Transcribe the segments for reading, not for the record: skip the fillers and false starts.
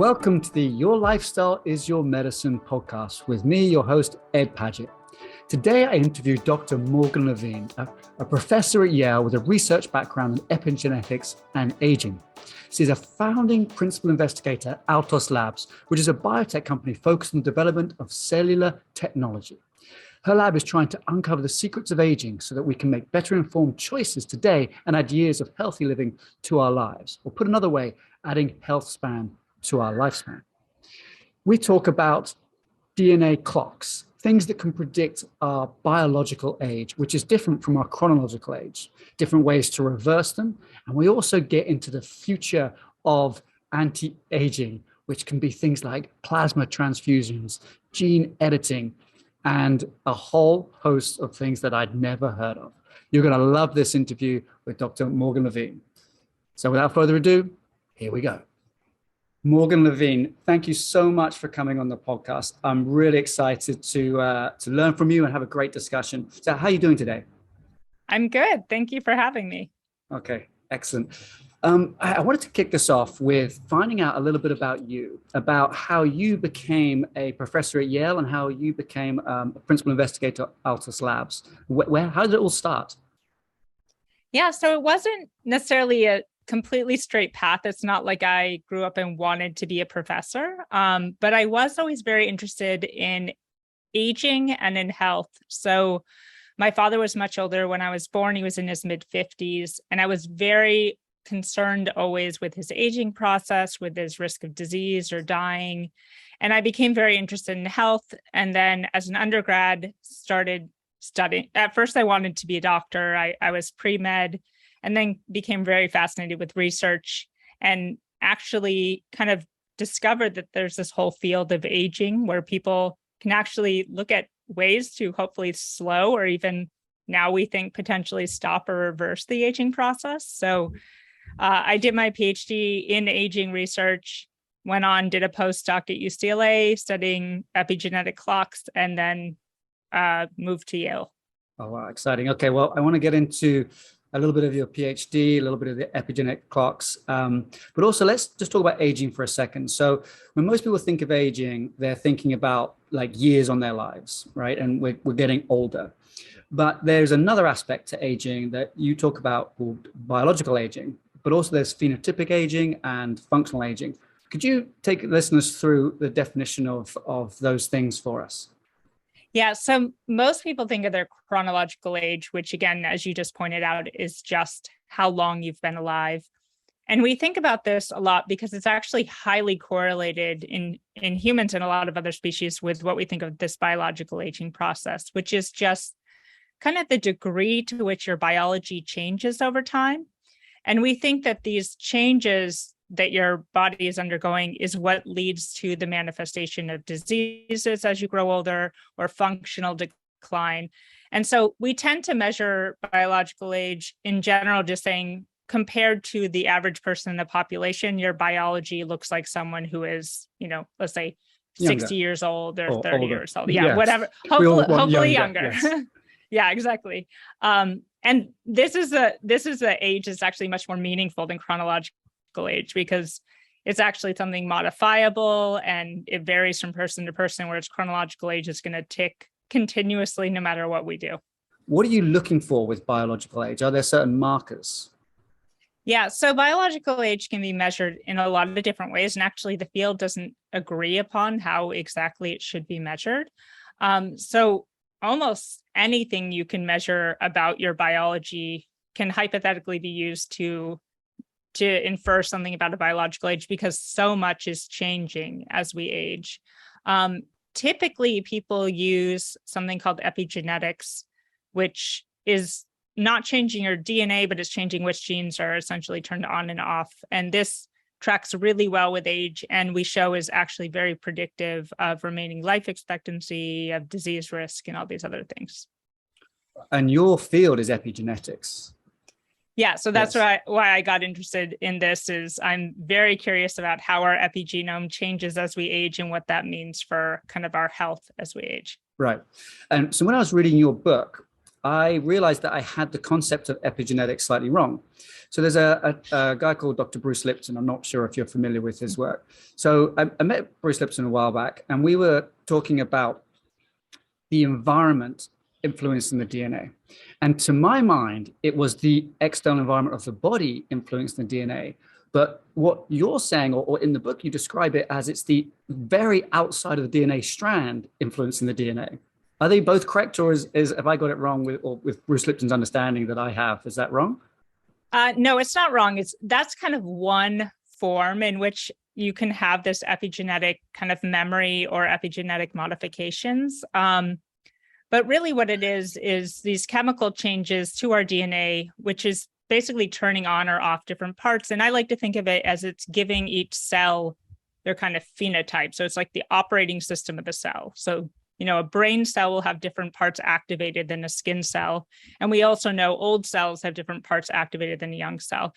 Welcome to the Your Lifestyle is Your Medicine podcast with me, your host, Ed Paget. Today, I interviewed Dr. Morgan Levine, a professor at Yale with a research background in epigenetics and aging. She's a founding principal investigator at Altos Labs, which is a biotech company focused on the development of cellular technology. Her lab is trying to uncover the secrets of aging so that we can make better informed choices today and add years of healthy living to our lives. Or put another way, adding health span to our lifespan. We talk about DNA clocks, things that can predict our biological age, which is different from our chronological age, different ways to reverse them. And we also get into the future of anti-aging, which can be things like plasma transfusions, gene editing, and a whole host of things that I'd never heard of. You're going to love this interview with Dr. Morgan Levine. So without further ado, here we go. Morgan Levine, thank you so much for coming on the podcast. I'm really excited to learn from you and have a great discussion. So how are you doing today? I'm good. Thank you for having me. Okay, excellent. I wanted to kick this off with finding out a little bit about you, about how you became a professor at Yale and how you became a principal investigator at Altos Labs. How did it all start? Yeah, so it wasn't necessarily a completely straight path. It's not like I grew up and wanted to be a professor, but I was always very interested in aging and in health. So my father was much older when I was born. He was in his mid-50s, and I was very concerned always with his aging process, with his risk of disease or dying. And I became very interested in health. And then as an undergrad, started studying. At first, I wanted to be a doctor. I was pre-med, and then became very fascinated with research and actually kind of discovered that there's this whole field of aging where people can actually look at ways to hopefully slow or even now we think potentially stop or reverse the aging process. So I did my PhD in aging research, went on, did a postdoc at UCLA studying epigenetic clocks, and then moved to Yale. Oh, wow, exciting. Okay, well, I want to get into a little bit of your PhD, a little bit of the epigenetic clocks, but also let's just talk about aging for a second. So when most people think of aging, they're thinking about like years on their lives, right? And we're getting older. But there's another aspect to aging that you talk about called biological aging, but also there's phenotypic aging and functional aging. Could you take listeners through the definition of those things for us? Yeah, so most people think of their chronological age, which again, as you just pointed out, is just how long you've been alive. And we think about this a lot because it's actually highly correlated in humans and a lot of other species with what we think of this biological aging process, which is just kind of the degree to which your biology changes over time. And we think that these changes that your body is undergoing is what leads to the manifestation of diseases as you grow older or functional decline. And so we tend to measure biological age in general, just saying compared to the average person in the population, your biology looks like someone who is, let's say 60 years old or 30 older. Years old. Yeah, yes. Whatever. Hopefully younger. Yes. Yeah, exactly. And this is the age that's actually much more meaningful than chronological age because it's actually something modifiable and it varies from person to person, whereas chronological age is going to tick continuously no matter what we do. What are you looking for with biological age? Are there certain markers? Yeah, so biological age can be measured in a lot of different ways. And actually the field doesn't agree upon how exactly it should be measured. So almost anything you can measure about your biology can hypothetically be used to infer something about a biological age because so much is changing as we age. Typically, people use something called epigenetics, which is not changing your DNA, but it's changing which genes are essentially turned on and off. And this tracks really well with age, and we show is actually very predictive of remaining life expectancy, of disease risk, and all these other things. And your field is epigenetics. Yeah, so that's why I got interested in this is I'm very curious about how our epigenome changes as we age and what that means for kind of our health as we age. Right. And so when I was reading your book, I realized that I had the concept of epigenetics slightly wrong. So there's a guy called Dr. Bruce Lipton. I'm not sure if you're familiar with his work. So I met Bruce Lipton a while back, and we were talking about the environment influencing the DNA. And to my mind, it was the external environment of the body influencing the DNA. But what you're saying, or in the book, you describe it as it's the very outside of the DNA strand influencing the DNA. Are they both correct, or have I got it wrong with Bruce Lipton's understanding that I have? Is that wrong? No, it's not wrong. That's kind of one form in which you can have this epigenetic kind of memory or epigenetic modifications. But really what it is these chemical changes to our DNA, which is basically turning on or off different parts. And I like to think of it as it's giving each cell their kind of phenotype. So it's like the operating system of the cell. So, a brain cell will have different parts activated than a skin cell. And we also know old cells have different parts activated than a young cell.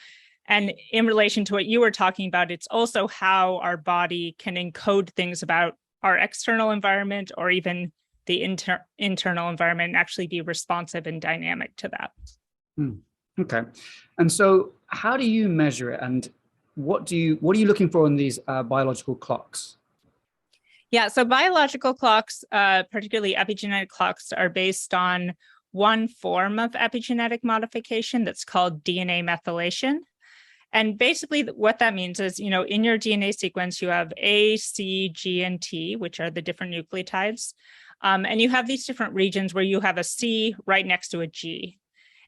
And in relation to what you were talking about, it's also how our body can encode things about our external environment or even the internal environment and actually be responsive and dynamic to that. Okay. And so how do you measure it? And what are you looking for in these biological clocks? Yeah, so biological clocks, particularly epigenetic clocks, are based on one form of epigenetic modification that's called DNA methylation. And basically what that means is, in your DNA sequence, you have A, C, G, and T, which are the different nucleotides. And you have these different regions where you have a C right next to a G.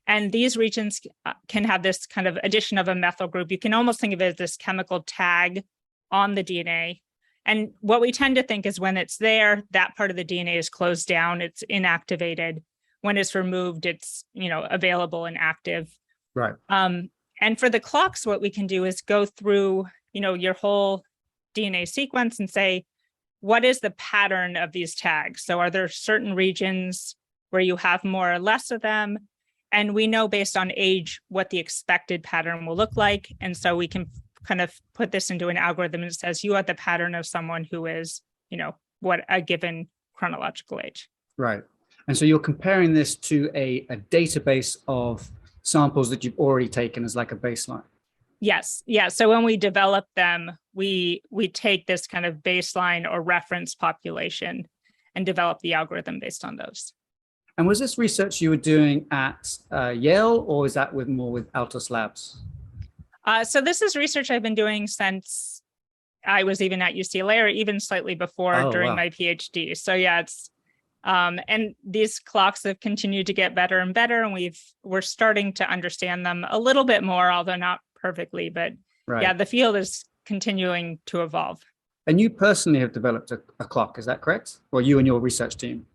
And these regions can have this kind of addition of a methyl group. You can almost think of it as this chemical tag on the DNA. And what we tend to think is when it's there, that part of the DNA is closed down, it's inactivated. When it's removed, it's, available and active. Right. And for the clocks, what we can do is go through, your whole DNA sequence and say, what is the pattern of these tags? So are there certain regions where you have more or less of them? And we know based on age what the expected pattern will look like. And so we can kind of put this into an algorithm that says you have the pattern of someone who is, what a given chronological age. Right. And so you're comparing this to a database of samples that you've already taken as like a baseline. Yes. Yeah. So when we develop them, we take this kind of baseline or reference population and develop the algorithm based on those. And was this research you were doing at Yale, or is that more with Altus Labs? So this is research I've been doing since I was even at UCLA, or even slightly before during my PhD. So yeah, it's and these clocks have continued to get better and better, and we're starting to understand them a little bit more, although not perfectly. But yeah, the field is continuing to evolve. And you personally have developed a clock, is that correct? Or you and your research team?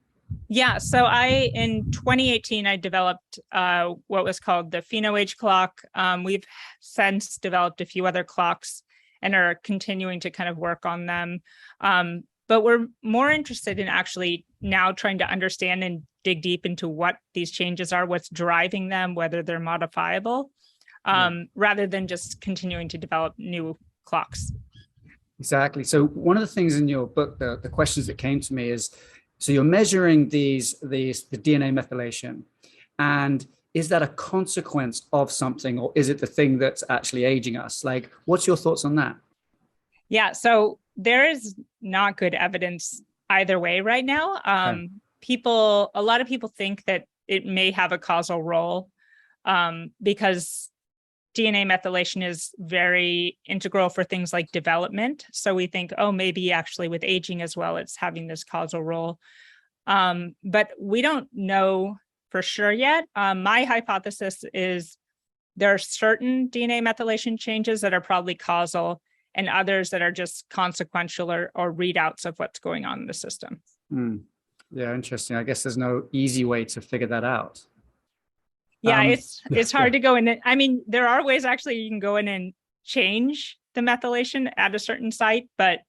Yeah, so in 2018, I developed what was called the PhenoAge clock. We've since developed a few other clocks and are continuing to kind of work on them. But we're more interested in actually now trying to understand and dig deep into what these changes are, what's driving them, whether they're modifiable, rather than just continuing to develop new clocks. Exactly. So one of the things in your book, the questions that came to me is, so you're measuring the DNA methylation, and is that a consequence of something, or is it the thing that's actually aging us? Like, what's your thoughts on that? Yeah, so there is not good evidence either way right now. A lot of people think that it may have a causal role because DNA methylation is very integral for things like development. So we think, maybe actually with aging as well, it's having this causal role. But we don't know for sure yet. My hypothesis is there are certain DNA methylation changes that are probably causal and others that are just consequential or readouts of what's going on in the system. Yeah, interesting. I guess there's no easy way to figure that out. Yeah, it's hard to go in. I mean, there are ways actually you can go in and change the methylation at a certain site, but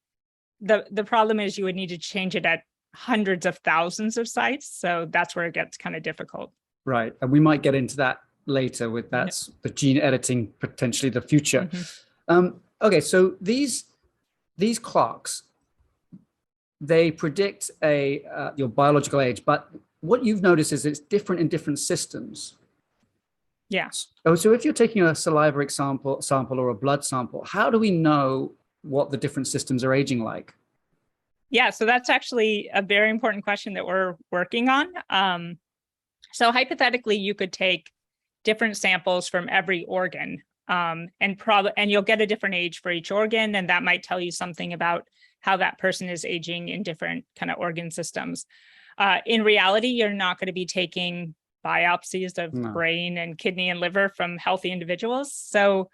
the problem is you would need to change it at hundreds of thousands of sites. So that's where it gets kind of difficult. Right. And we might get into that later with the gene editing, potentially the future. Okay, so these clocks, they predict your biological age, but what you've noticed is it's different in different systems. Yes. Oh, so if you're taking a saliva sample or a blood sample, how do we know what the different systems are aging like? Yeah, so that's actually a very important question that we're working on. So hypothetically, you could take different samples from every organ, and you'll get a different age for each organ, and that might tell you something about how that person is aging in different kind of organ systems. In reality, you're not going to be taking biopsies of brain and kidney and liver from healthy individuals. So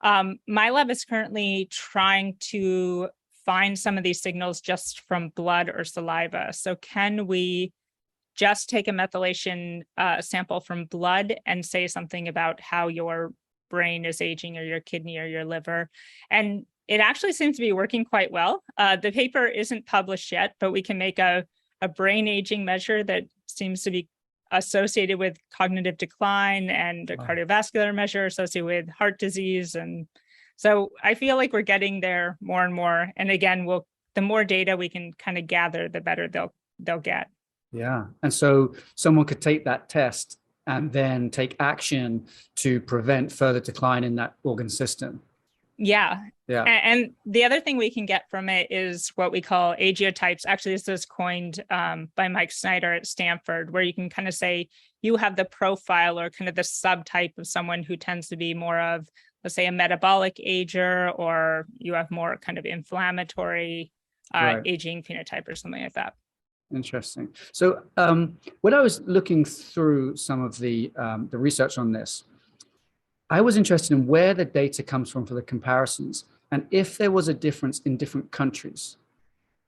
my lab is currently trying to find some of these signals just from blood or saliva. So can we just take a methylation sample from blood and say something about how your brain is aging or your kidney or your liver? And it actually seems to be working quite well. The paper isn't published yet, but we can make a brain aging measure that seems to be associated with cognitive decline, and a cardiovascular measure associated with heart disease. And so I feel like we're getting there more and more. And again, the more data we can kind of gather, the better they'll get. Yeah. And so someone could take that test and then take action to prevent further decline in that organ system. Yeah. Yeah. And the other thing we can get from it is what we call agiotypes. Actually, this was coined by Mike Snyder at Stanford, where you can kind of say you have the profile or kind of the subtype of someone who tends to be more of, let's say, a metabolic ager, or you have more kind of inflammatory aging phenotype or something like that. Interesting. So when I was looking through some of the research on this, I was interested in where the data comes from for the comparisons and if there was a difference in different countries,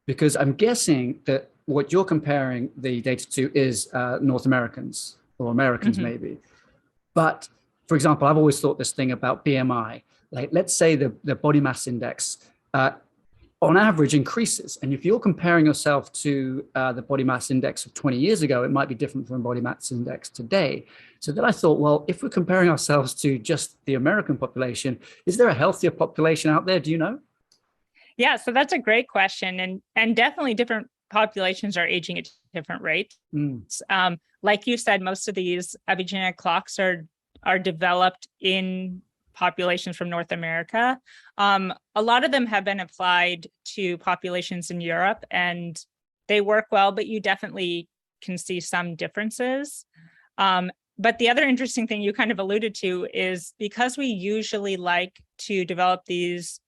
because I'm guessing that what you're comparing the data to is North Americans or Americans maybe. But for example, I've always thought this thing about BMI, like let's say the body mass index on average increases. And if you're comparing yourself to the body mass index of 20 years ago, it might be different from body mass index today. So then I thought, well, if we're comparing ourselves to just the American population, is there a healthier population out there? Do you know? Yeah, so that's a great question. And definitely different populations are aging at different rates. Like you said, most of these epigenetic clocks are developed in populations from North America. A lot of them have been applied to populations in Europe, and they work well, but you definitely can see some differences. But the other interesting thing you kind of alluded to is because we usually like to develop these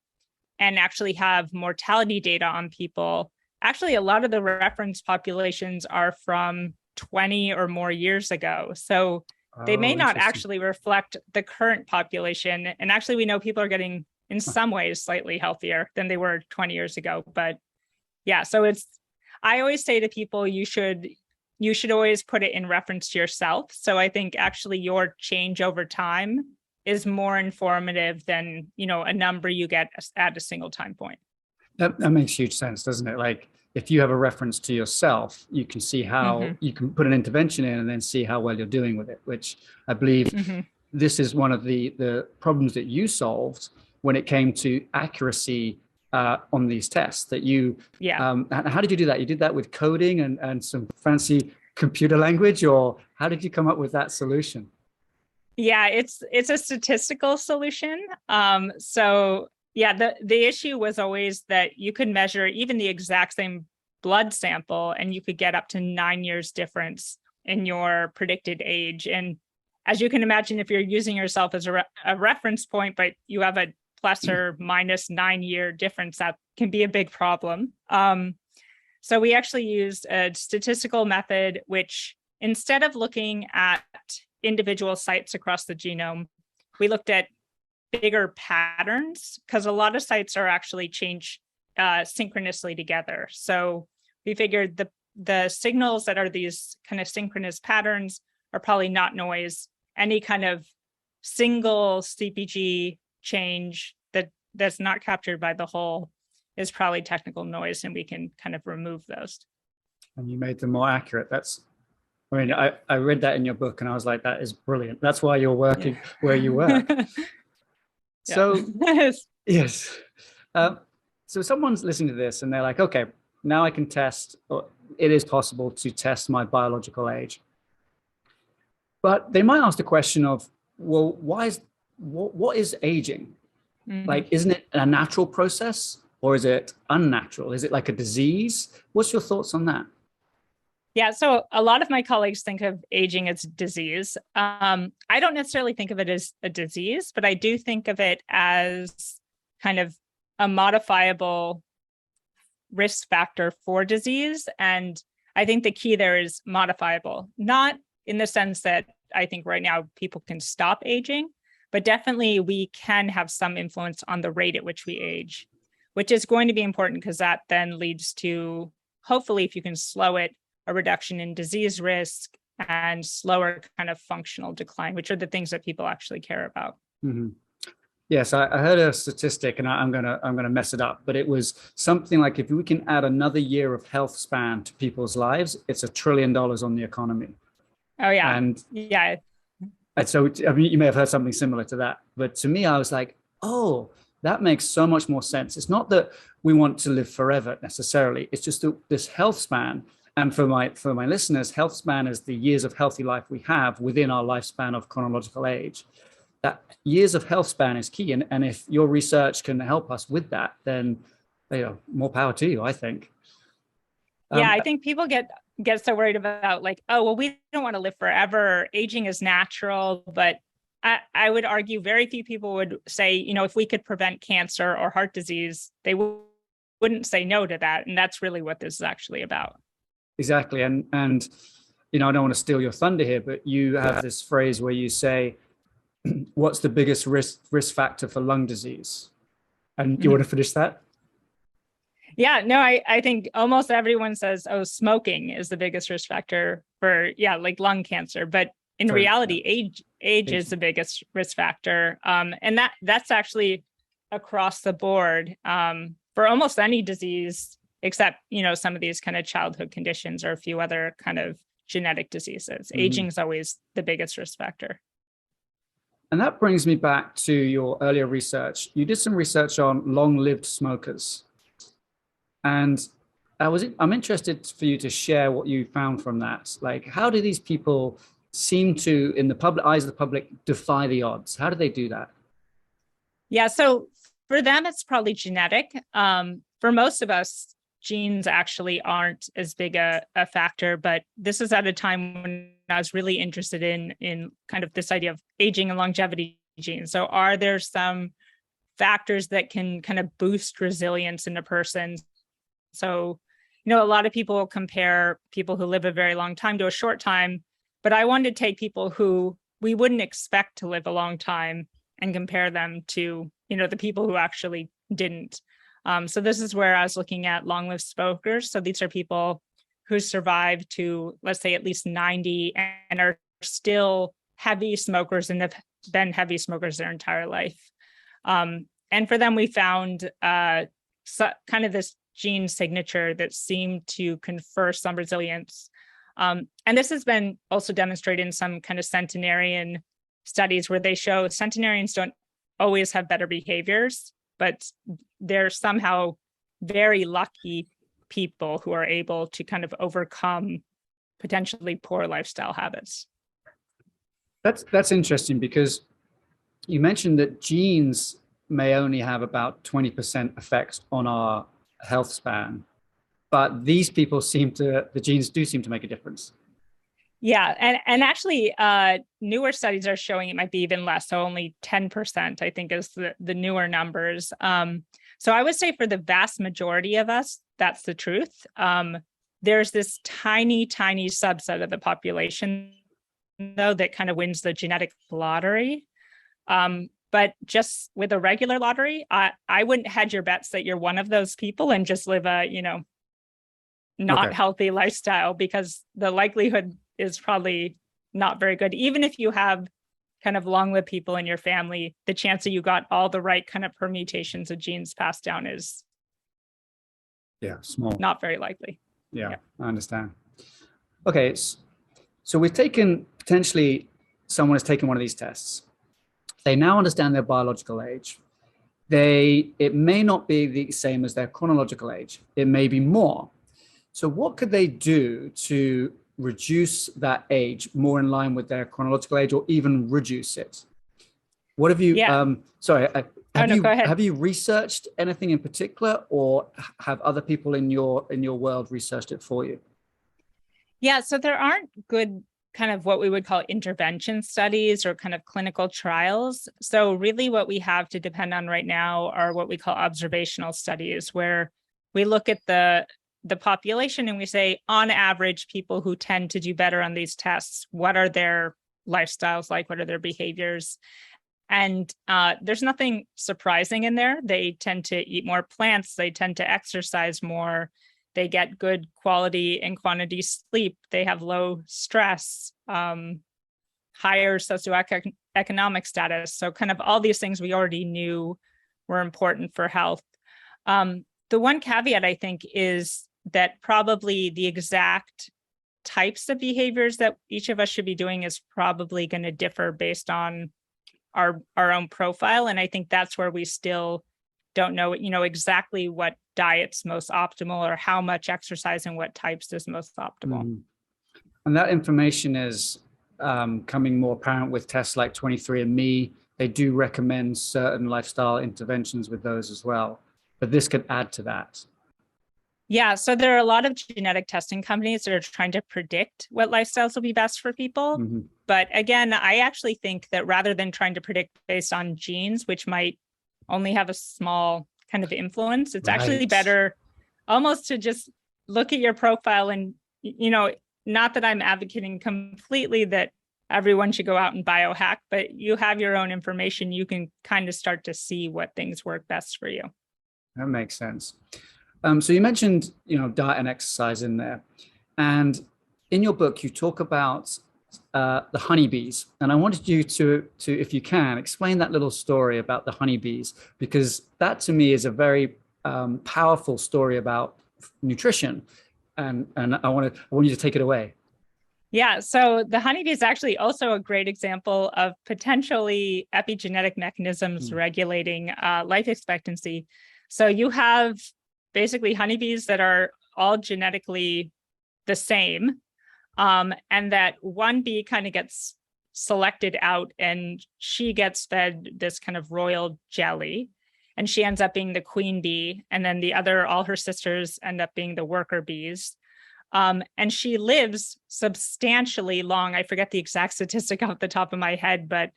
and actually have mortality data on people, actually a lot of the reference populations are from 20 or more years ago. So they may not actually reflect the current population. And actually, we know people are getting, in some ways, slightly healthier than they were 20 years ago. But yeah, so I always say to people, you should always put it in reference to yourself. So I think actually your change over time is more informative than, a number you get at a single time point. That makes huge sense, doesn't it? Like if you have a reference to yourself, you can see how you can put an intervention in and then see how well you're doing with it, which I believe this is one of the problems that you solved when it came to accuracy on these tests that you, how did you do that? You did that with coding and some fancy computer language, or how did you come up with that solution? Yeah, it's a statistical solution. So yeah, the issue was always that you could measure even the exact same blood sample and you could get up to 9 years difference in your predicted age. And as you can imagine, if you're using yourself as a reference point, but you have a plus or minus 9 year difference, that can be a big problem. So we actually used a statistical method, which instead of looking at individual sites across the genome, we looked at bigger patterns because a lot of sites are actually changed synchronously together. So we figured the signals that are these kind of synchronous patterns are probably not noise. Any kind of single CPG change that's not captured by the whole is probably technical noise, and we can kind of remove those. And you made them more accurate. I read that in your book and I was like, that is brilliant. That's why you're working where you work. So, yes. So someone's listening to this and they're like, okay, now I can test it is possible to test my biological age. But they might ask the question of, well, what is aging? Mm-hmm. Like, isn't it a natural process or is it unnatural? Is it like a disease? What's your thoughts on that? Yeah, so a lot of my colleagues think of aging as disease. I don't necessarily think of it as a disease, but I do think of it as kind of a modifiable risk factor for disease. And I think the key there is modifiable, not in the sense that I think right now people can stop aging, but definitely we can have some influence on the rate at which we age, which is going to be important because that then leads to, hopefully, if you can slow it, a reduction in disease risk and slower kind of functional decline, which are the things that people actually care about. Mm-hmm. Yes, I heard a statistic, and I'm gonna mess it up, but it was something like if we can add another year of health span to people's lives, it's $1 trillion on the economy. Oh yeah, and yeah. And so, I mean, you may have heard something similar to that, but to me, I was like, oh, that makes so much more sense. It's not that we want to live forever necessarily. It's just this health span. And for my listeners, health span is the years of healthy life we have within our lifespan of chronological age. That years of health span is key. And if your research can help us with that, then more power to you, I think. Yeah, I think people get so worried about like, oh, well, we don't want to live forever. Aging is natural. But I would argue very few people would say, if we could prevent cancer or heart disease, they wouldn't say no to that. And that's really what this is actually about. Exactly. And I don't want to steal your thunder here, but you have this phrase where you say, what's the biggest risk factor for lung disease? And you want to finish that? Yeah, no, I think almost everyone says, oh, smoking is the biggest risk factor for, like lung cancer. But in reality, age is the biggest risk factor. And that's actually across the board for almost any disease, except, some of these kind of childhood conditions or a few other kind of genetic diseases. Mm-hmm. Aging is always the biggest risk factor. And that brings me back to your earlier research. You did some research on long-lived smokers. And I'm interested for you to share what you found from that. Like, how do these people seem to, in the public eyes of the public, defy the odds? How do they do that? Yeah, so for them, it's probably genetic. For most of us, genes actually aren't as big a factor, but this is at a time when I was really interested in kind of this idea of aging and longevity genes. So are there some factors that can kind of boost resilience in a person? So, a lot of people compare people who live a very long time to a short time, but I wanted to take people who we wouldn't expect to live a long time and compare them to, the people who actually didn't. So this is where I was looking at long-lived smokers. So these are people who survived to, let's say, at least 90 and are still heavy smokers and have been heavy smokers their entire life. And for them, we found kind of this gene signature that seemed to confer some resilience. And this has been also demonstrated in some kind of centenarian studies where they show centenarians don't always have better behaviors, but they're somehow very lucky people who are able to kind of overcome potentially poor lifestyle habits. That's interesting because you mentioned that genes may only have about 20% effect on our health span, but these people the genes do seem to make a difference. Yeah, and actually, newer studies are showing it might be even less. So only 10%, I think, is the newer numbers. So I would say for the vast majority of us, that's the truth. There's this tiny, tiny subset of the population, though, that kind of wins the genetic lottery. But just with a regular lottery, I wouldn't hedge your bets that you're one of those people and just live a, not healthy lifestyle, because the likelihood is probably not very good. Even if you have kind of long-lived people in your family, the chance that you got all the right kind of permutations of genes passed down is small, not very likely. Yeah, I understand. Okay, so we've taken, potentially someone has taken one of these tests. They now understand their biological age. It may not be the same as their chronological age. It may be more. So what could they do to reduce that age more in line with their chronological age, or even reduce it? What have you, Yeah. Oh, no, go ahead. have you researched anything in particular, or have other people in your world researched it for you? Yeah, so there aren't good kind of what we would call intervention studies or kind of clinical trials. So really what we have to depend on right now are what we call observational studies, where we look at the population and we say, on average, people who tend to do better on these tests, what are their lifestyles like? What are their behaviors? And there's nothing surprising in there. They tend to eat more plants. They tend to exercise more. They get good quality and quantity sleep. They have low stress, higher socioeconomic status. So kind of all these things we already knew were important for health. The one caveat, I think, is that probably the exact types of behaviors that each of us should be doing is probably going to differ based on our own profile. And I think that's where we still don't know, exactly what diet's most optimal or how much exercise and what types is most optimal. Mm. And that information is coming more apparent with tests like 23andMe. They do recommend certain lifestyle interventions with those as well, but this could add to that. Yeah, so there are a lot of genetic testing companies that are trying to predict what lifestyles will be best for people. Mm-hmm. But again, I actually think that rather than trying to predict based on genes, which might only have a small kind of influence, it's actually better almost to just look at your profile and, not that I'm advocating completely that everyone should go out and biohack, but you have your own information. You can kind of start to see what things work best for you. That makes sense. So you mentioned, diet and exercise in there, and in your book you talk about the honeybees, and I wanted you to, if you can, explain that little story about the honeybees, because that to me is a very powerful story about nutrition, and I want you to take it away. Yeah, so the honeybee is actually also a great example of potentially epigenetic mechanisms regulating life expectancy. So you have basically honeybees that are all genetically the same, and that one bee kind of gets selected out and she gets fed this kind of royal jelly, and she ends up being the queen bee, and then all her sisters end up being the worker bees. And she lives substantially long. I forget the exact statistic off the top of my head, but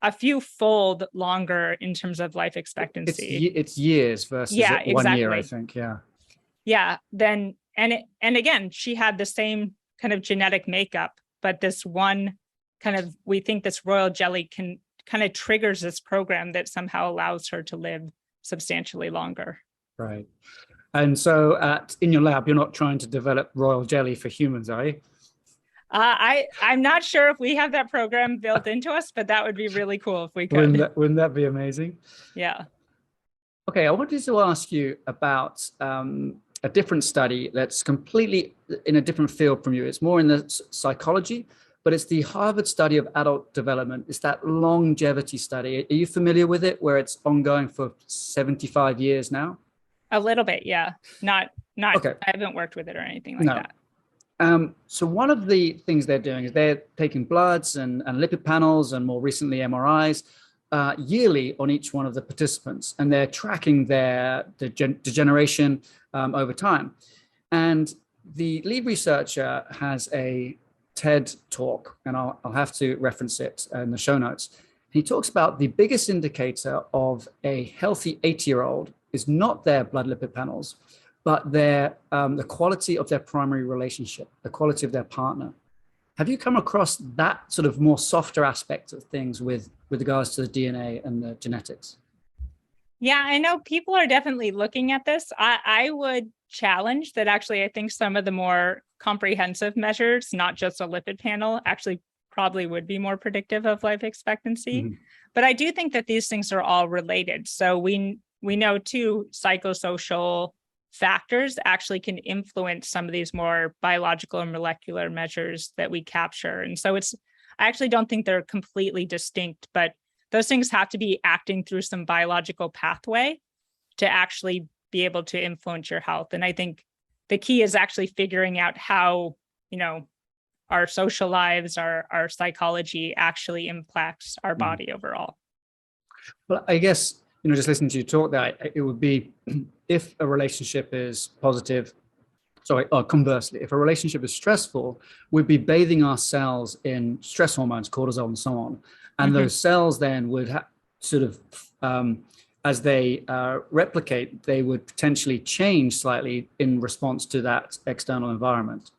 a few fold longer in terms of life expectancy. It's years versus 1 year, I think. Yeah. Yeah. And again, she had the same kind of genetic makeup, but this one we think this royal jelly can kind of triggers this program that somehow allows her to live substantially longer. Right. And so in your lab, you're not trying to develop royal jelly for humans, are you? I'm not sure if we have that program built into us, but that would be really cool if we could. Wouldn't that be amazing? Yeah. Okay, I wanted to ask you about a different study that's completely in a different field from you. It's more in the psychology, but it's the Harvard study of adult development. It's that longevity study. Are you familiar with it, where it's ongoing for 75 years now? A little bit, yeah. Not Okay. I haven't worked with it or anything like that. So one of the things they're doing is they're taking bloods and lipid panels, and more recently MRIs, yearly on each one of the participants, and they're tracking their degeneration over time. And the lead researcher has a TED talk, and I'll have to reference it in the show notes. He talks about the biggest indicator of a healthy 80-year-old is not their blood lipid panels, but the quality of their primary relationship, the quality of their partner. Have you come across that sort of more softer aspect of things with regards to the DNA and the genetics? Yeah, I know people are definitely looking at this. I would challenge that actually I think some of the more comprehensive measures, not just a lipid panel, actually probably would be more predictive of life expectancy. Mm-hmm. But I do think that these things are all related. So we know too, psychosocial factors actually can influence some of these more biological and molecular measures that we capture. And so I actually don't think they're completely distinct, but those things have to be acting through some biological pathway to actually be able to influence your health. And I think the key is actually figuring out how, our social lives, our psychology actually impacts our body overall. Well, I guess, just listening to you talk there, it would be if a relationship is positive, or conversely, if a relationship is stressful, we'd be bathing our cells in stress hormones, cortisol, and so on. And those cells then would sort of, as they replicate, they would potentially change slightly in response to that external environment.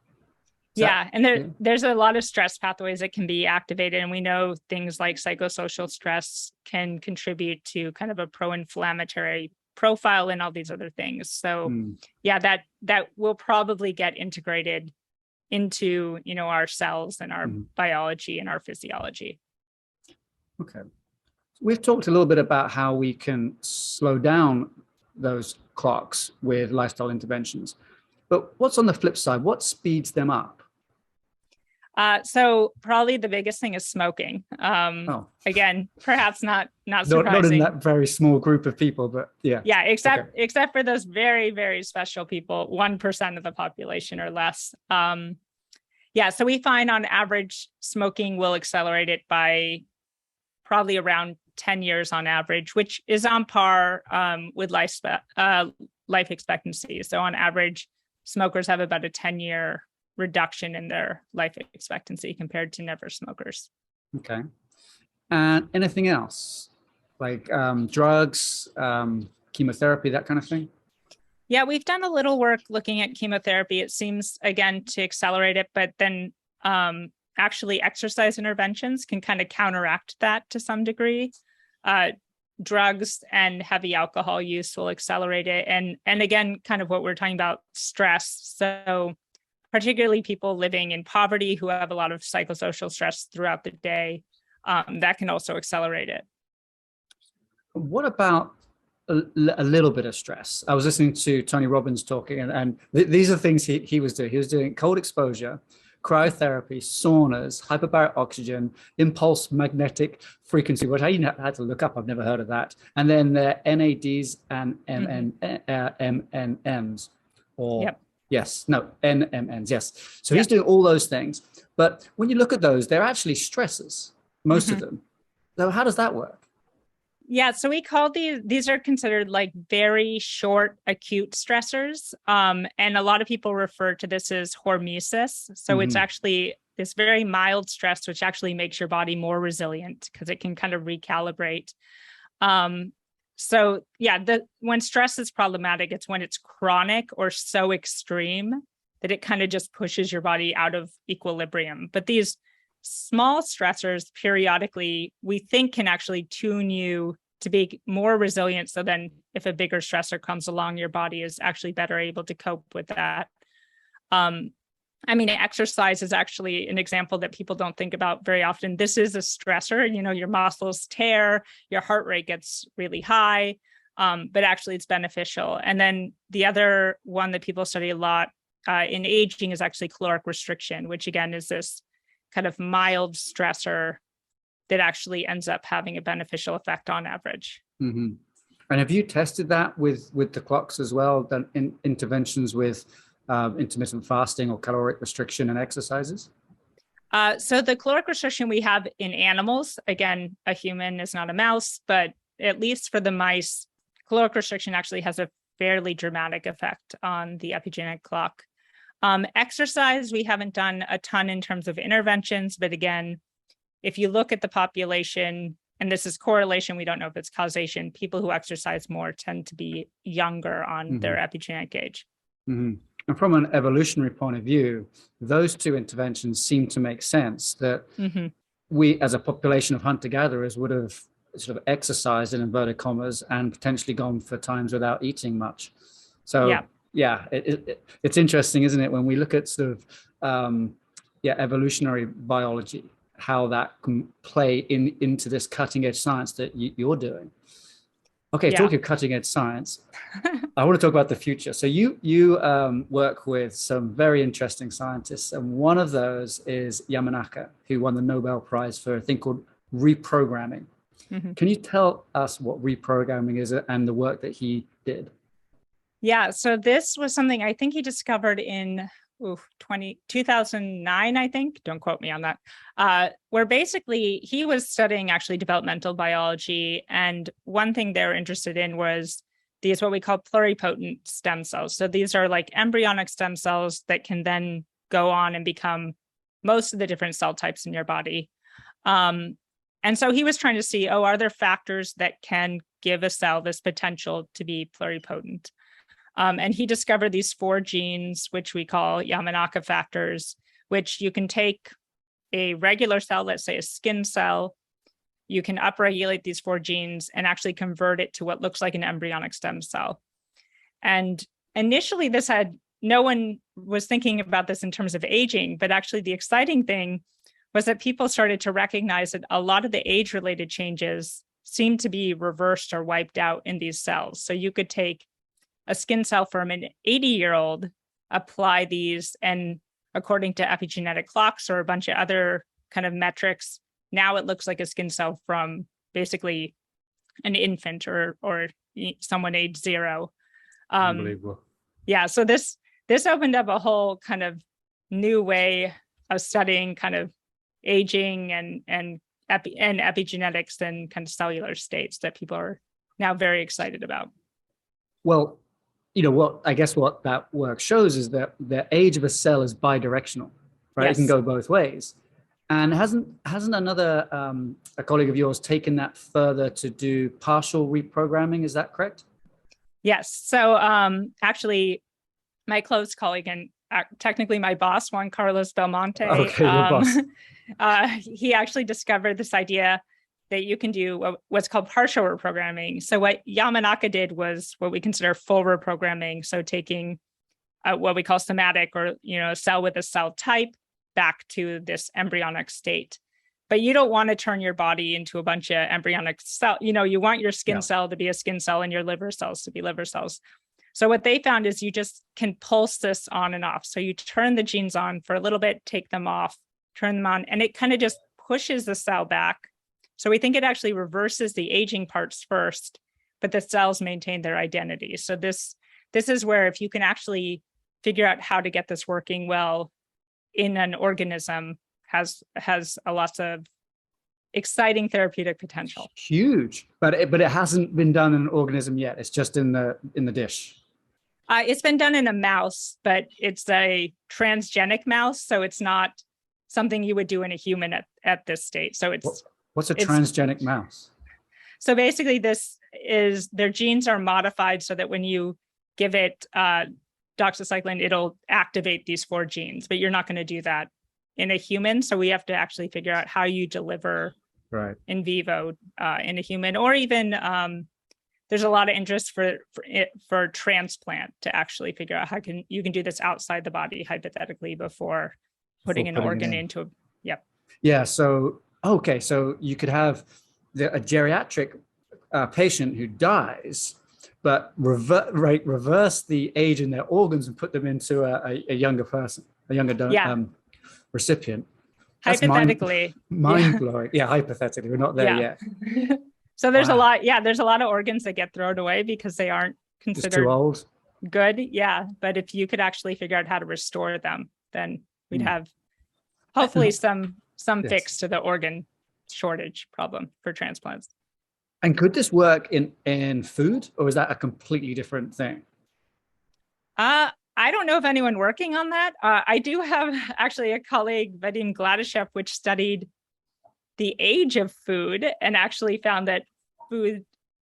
And there's a lot of stress pathways that can be activated. And we know things like psychosocial stress can contribute to kind of a pro-inflammatory profile and all these other things. So that will probably get integrated into, our cells and our biology and our physiology. Okay. We've talked a little bit about how we can slow down those clocks with lifestyle interventions. But what's on the flip side? What speeds them up? So probably the biggest thing is smoking. Again, perhaps not surprising. Not in that very small group of people, but yeah. Yeah, except for those very, very special people, 1% of the population or less. So we find on average, smoking will accelerate it by probably around 10 years on average, which is on par with life expectancy. So on average, smokers have about a 10-year reduction in their life expectancy compared to never smokers. Okay. And anything else like drugs, chemotherapy, that kind of thing? Yeah, we've done a little work looking at chemotherapy. It seems, again, to accelerate it, but then actually exercise interventions can kind of counteract that to some degree. Drugs and heavy alcohol use will accelerate it. And again, kind of what we're talking about, stress. So particularly people living in poverty who have a lot of psychosocial stress throughout the day, that can also accelerate it. What about a little bit of stress? I was listening to Tony Robbins talking, and these are things he was doing. He was doing cold exposure, cryotherapy, saunas, hyperbaric oxygen, impulse magnetic frequency, which I had to look up. I've never heard of that. And then NADs and MNMs, or NMNs, yes. So he's doing all those things. But when you look at those, they're actually stressors, most of them. So how does that work? Yeah, so we call these are considered like very short acute stressors. And a lot of people refer to this as hormesis. So it's actually this very mild stress, which actually makes your body more resilient because it can kind of recalibrate. When stress is problematic, it's when it's chronic or so extreme that it kind of just pushes your body out of equilibrium. But these small stressors periodically, we think, can actually tune you to be more resilient. So then if a bigger stressor comes along, your body is actually better able to cope with that. Exercise is actually an example that people don't think about very often. This is a stressor, your muscles tear, your heart rate gets really high, but actually it's beneficial. And then the other one that people study a lot in aging is actually caloric restriction, which again is this kind of mild stressor that actually ends up having a beneficial effect on average. And have you tested that with the clocks as well, done interventions with intermittent fasting or caloric restriction and exercises? So the caloric restriction we have in animals, again, a human is not a mouse, but at least for the mice, caloric restriction actually has a fairly dramatic effect on the epigenetic clock. Exercise, we haven't done a ton in terms of interventions, but again, if you look at the population, and this is correlation, we don't know if it's causation, people who exercise more tend to be younger on their epigenetic age. And from an evolutionary point of view, those two interventions seem to make sense, that we as a population of hunter-gatherers would have sort of exercised in inverted commas and potentially gone for times without eating much. So it's interesting, isn't it, when we look at sort of evolutionary biology, how that can play into this cutting edge science that you're doing. Okay, talking of cutting edge science, I want to talk about the future. So you work with some very interesting scientists, and one of those is Yamanaka, who won the Nobel Prize for a thing called reprogramming. Can you tell us what reprogramming is and the work that he did? Yeah, so this was something I think he discovered in 2009, I think. Don't quote me on that. Where basically he was studying actually developmental biology. And one thing they're interested in was these what we call pluripotent stem cells. So these are like embryonic stem cells that can then go on and become most of the different cell types in your body. And so he was trying to see, are there factors that can give a cell this potential to be pluripotent? And he discovered these 4 genes, which we call Yamanaka factors, which you can take a regular cell, let's say a skin cell, you can upregulate these 4 genes and actually convert it to what looks like an embryonic stem cell. And initially no one was thinking about this in terms of aging, but actually the exciting thing was that people started to recognize that a lot of the age-related changes seemed to be reversed or wiped out in these cells. So you could take a skin cell from an 80-year-old, apply these, and according to epigenetic clocks or a bunch of other kind of metrics, now it looks like a skin cell from basically an infant or someone age 0. Unbelievable. Yeah, so this opened up a whole kind of new way of studying kind of aging and epigenetics and kind of cellular states that people are now very excited about. Well, what that work shows is that the age of a cell is bidirectional, right? Yes. It can go both ways. And hasn't another a colleague of yours taken that further to do partial reprogramming? Is that correct? Yes. So actually, my close colleague and technically my boss, Juan Carlos Belmonte, okay, your boss. He actually discovered this idea that you can do what's called partial reprogramming. So what Yamanaka did was what we consider full reprogramming. So taking what we call somatic or, a cell with a cell type back to this embryonic state. But you don't want to turn your body into a bunch of embryonic cell. You want your skin cell to be a skin cell and your liver cells to be liver cells. So what they found is you just can pulse this on and off. So you turn the genes on for a little bit, take them off, turn them on, and it kind of just pushes the cell back. So we think it actually reverses the aging parts first, but the cells maintain their identity. So this is where if you can actually figure out how to get this working well in an organism, has a lots of exciting therapeutic potential. Huge, but it hasn't been done in an organism yet. It's just in the dish. It's been done in a mouse, but it's a transgenic mouse, so it's not something you would do in a human at this state. So what's a transgenic mouse? So basically, their genes are modified so that when you give it doxycycline, it'll activate these 4 genes, but you're not going to do that in a human. So we have to actually figure out how you deliver in vivo in a human, or even there's a lot of interest for transplant to actually figure out how you can do this outside the body hypothetically before putting an organ into a, Yeah. So, okay. So you could have a geriatric patient who dies, but reverse the age in their organs and put them into a younger person, a younger recipient. That's hypothetically. Mind blowing. Yeah, hypothetically. We're not there yet. So there's a lot. Yeah, there's a lot of organs that get thrown away because they aren't considered too old. Good. Yeah. But if you could actually figure out how to restore them, then we'd have hopefully some fix to the organ shortage problem for transplants. And could this work in food, or is that a completely different thing? I don't know of anyone working on that. I do have actually a colleague, Vadim Gladyshev, which studied the age of food and actually found that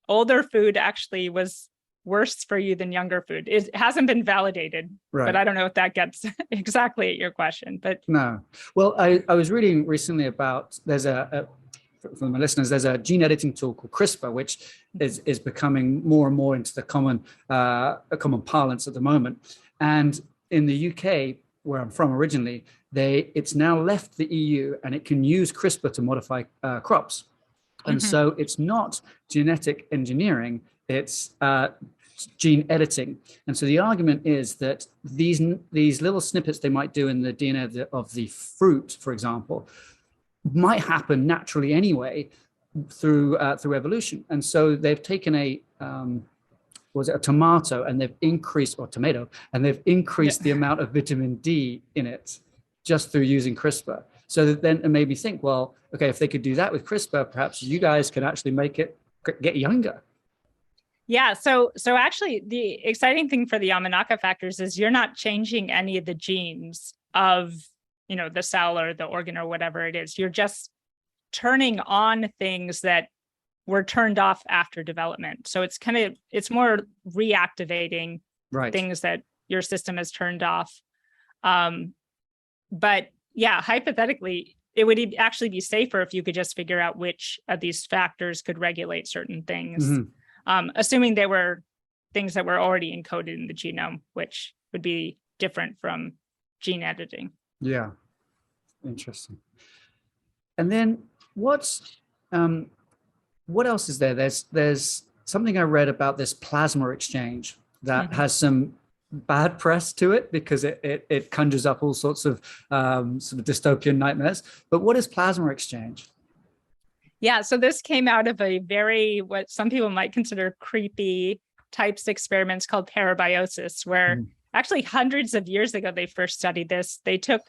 older food actually was worse for you than younger food. It hasn't been validated, but I don't know if that gets exactly at your question. But no. Well, I was reading recently about for my listeners, there's a gene editing tool called CRISPR, which is becoming more and more into the common parlance at the moment. And in the UK, where I'm from originally, it's now left the EU and it can use CRISPR to modify crops. And so it's not genetic engineering, it's gene editing. And so the argument is that these little snippets they might do in the DNA of the fruit, for example, might happen naturally anyway through evolution. And so they've taken was it a tomato, and they've increased, or tomato, and they've increased the amount of vitamin D in it just through using CRISPR. So that then it made me think, well, okay, if they could do that with CRISPR, perhaps you guys can actually make it get younger. Yeah, so actually the exciting thing for the Yamanaka factors is you're not changing any of the genes of, the cell or the organ or whatever it is. You're just turning on things that were turned off after development. So it's more reactivating things that your system has turned off. But yeah, hypothetically, it would actually be safer if you could just figure out which of these factors could regulate certain things, assuming they were things that were already encoded in the genome, which would be different from gene editing. Yeah, interesting. And then what else is there? There's something I read about this plasma exchange that has some bad press to it because it conjures up all sorts of sort of dystopian nightmares. But what is plasma exchange? Yeah, so this came out of a very, what some people might consider creepy types experiments called parabiosis, where actually hundreds of years ago, they first studied this. They took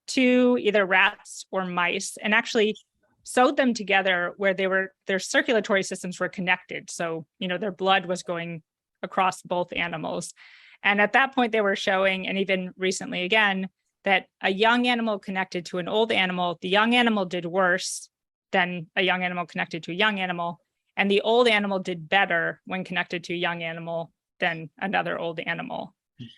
two either rats or mice and actually sewed them together where their circulatory systems were connected. So, their blood was going across both animals. And at that point, they were showing, and even recently again, that a young animal connected to an old animal, the young animal did worse than a young animal connected to a young animal. And the old animal did better when connected to a young animal than another old animal.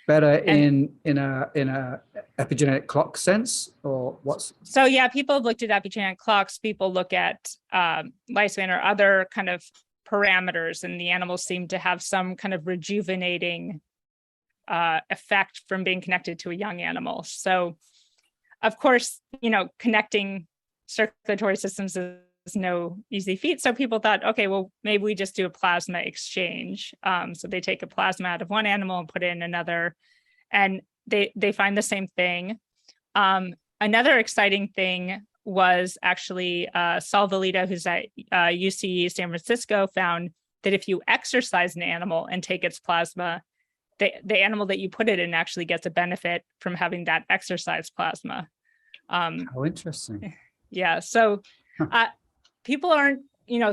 Better in a epigenetic clock sense, or what's? So yeah, people have looked at epigenetic clocks. People look at lifespan or other kind of parameters, and the animals seem to have some kind of rejuvenating effect from being connected to a young animal. So, of course, connecting circulatory systems is no easy feat. So people thought, okay, well, maybe we just do a plasma exchange. So they take a plasma out of one animal and put it in another, and they find the same thing. Another exciting thing was actually Saul Valita, who's at UC San Francisco, found that if you exercise an animal and take its plasma, the animal that you put it in actually gets a benefit from having that exercise plasma. How interesting. Yeah. So people aren't,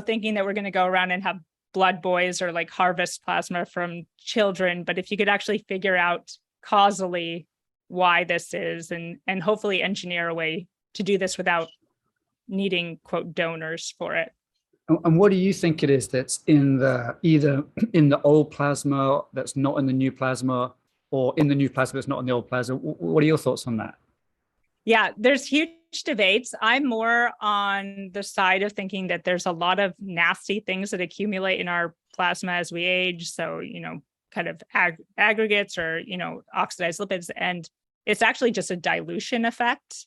thinking that we're going to go around and have blood boys or like harvest plasma from children. But if you could actually figure out causally why this is and hopefully engineer a way to do this without needing, quote, donors for it. And what do you think it is that's either in the old plasma that's not in the new plasma, or in the new plasma that's not in the old plasma? What are your thoughts on that? Yeah, there's huge debates. I'm more on the side of thinking that there's a lot of nasty things that accumulate in our plasma as we age. So, kind of aggregates or, oxidized lipids. And it's actually just a dilution effect.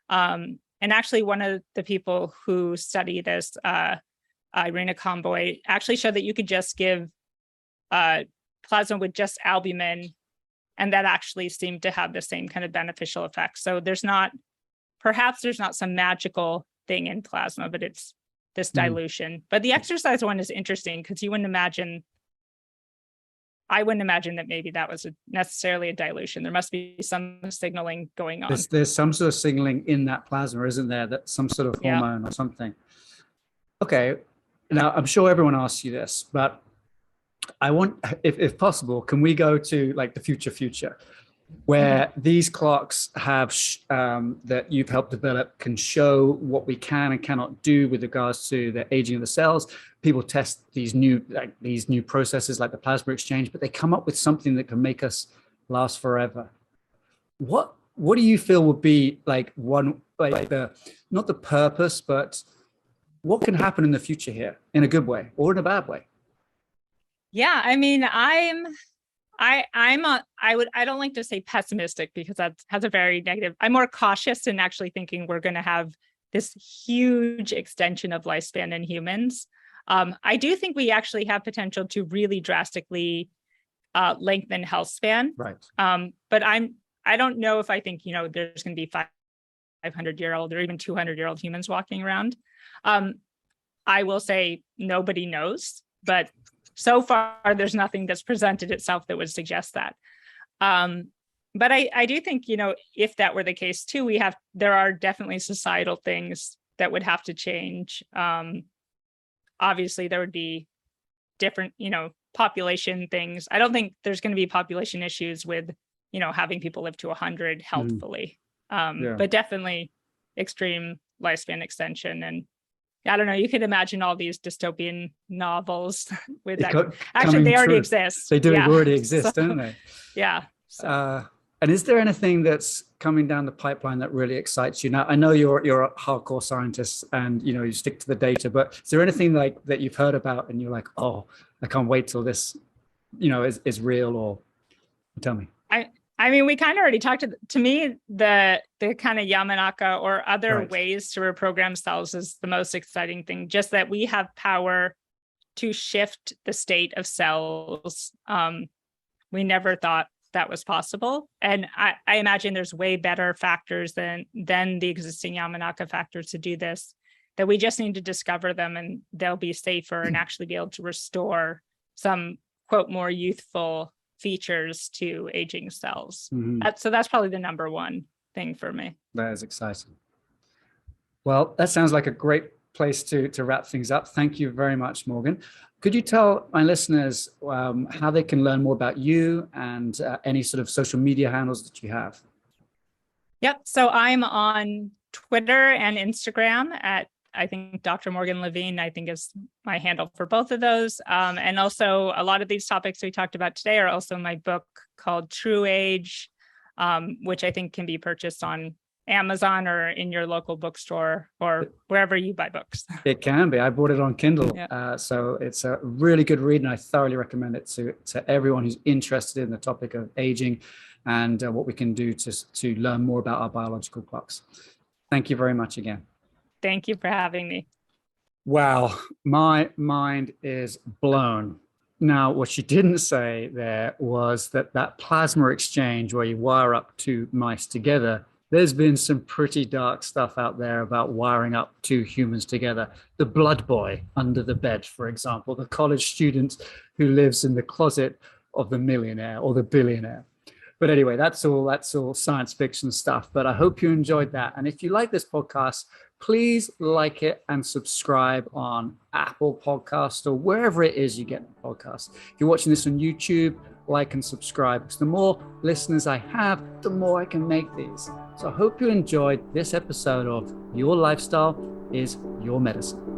And actually, one of the people who study this, Irina Comboy, actually showed that you could just give plasma with just albumin, and that actually seemed to have the same kind of beneficial effects. So perhaps there's not some magical thing in plasma, but it's this dilution. But the exercise one is interesting because I wouldn't imagine that maybe that was necessarily a dilution. There must be some signaling going on. There's some sort of signaling in that plasma, isn't there? That some sort of hormone or something. Okay. Now, I'm sure everyone asks you this, but I want, if possible, can we go to like the future, where these clocks have that you've helped develop can show what we can and cannot do with regards to the aging of the cells. People test these new processes like the plasma exchange, but they come up with something that can make us last forever. What do you feel would be not the purpose, but what can happen in the future here in a good way or in a bad way? Yeah, I mean, I don't like to say pessimistic because that has a very negative. I'm more cautious in actually thinking we're going to have this huge extension of lifespan in humans. I do think we actually have potential to really drastically lengthen health span. Right. But I don't know if I think, there's going to be 500-year-old or even 200-year-old humans walking around. I will say nobody knows, but so far, there's nothing that's presented itself that would suggest that. But I do think, if that were the case too, there are definitely societal things that would have to change. Obviously, there would be different, population things. I don't think there's going to be population issues with, having people live to 100 healthfully, but definitely extreme lifespan extension. And I don't know, you could imagine all these dystopian novels with that. Actually, they already exist. They do already exist, don't they? Yeah. And is there anything that's coming down the pipeline that really excites you? Now, I know you're a hardcore scientist and you stick to the data, but is there anything like that you've heard about and you're like, oh, I can't wait till this, is real? Or tell me. I mean, we kind of already talked to me, the kind of Yamanaka or other ways to reprogram cells is the most exciting thing. Just that we have power to shift the state of cells. We never thought that was possible. And I imagine there's way better factors than the existing Yamanaka factors to do this, that we just need to discover them and they'll be safer and actually be able to restore some, quote, more youthful features to aging cells. So that's probably the number one thing for me. That is exciting. Well, that sounds like a great place to wrap things up. Thank you very much, Morgan. Could you tell my listeners how they can learn more about you and any sort of social media handles that you have? Yep. So I'm on Twitter and Instagram at, I think, Dr. Morgan Levine, I think is my handle for both of those. And also a lot of these topics we talked about today are also in my book called True Age, which I think can be purchased on Amazon or in your local bookstore or wherever you buy books. It can be. I bought it on Kindle. Yeah. So it's a really good read and I thoroughly recommend it to everyone who's interested in the topic of aging and what we can do to learn more about our biological clocks. Thank you very much again. Thank you for having me. Wow, my mind is blown. Now, what she didn't say there was that plasma exchange where you wire up two mice together, there's been some pretty dark stuff out there about wiring up two humans together. The blood boy under the bed, for example, the college student who lives in the closet of the millionaire or the billionaire. But anyway, that's all science fiction stuff. But I hope you enjoyed that. And if you like this podcast, please like it and subscribe on Apple Podcasts or wherever it is you get the podcast. If you're watching this on YouTube, like and subscribe, because the more listeners I have, the more I can make these. So I hope you enjoyed this episode of Your Lifestyle is Your Medicine.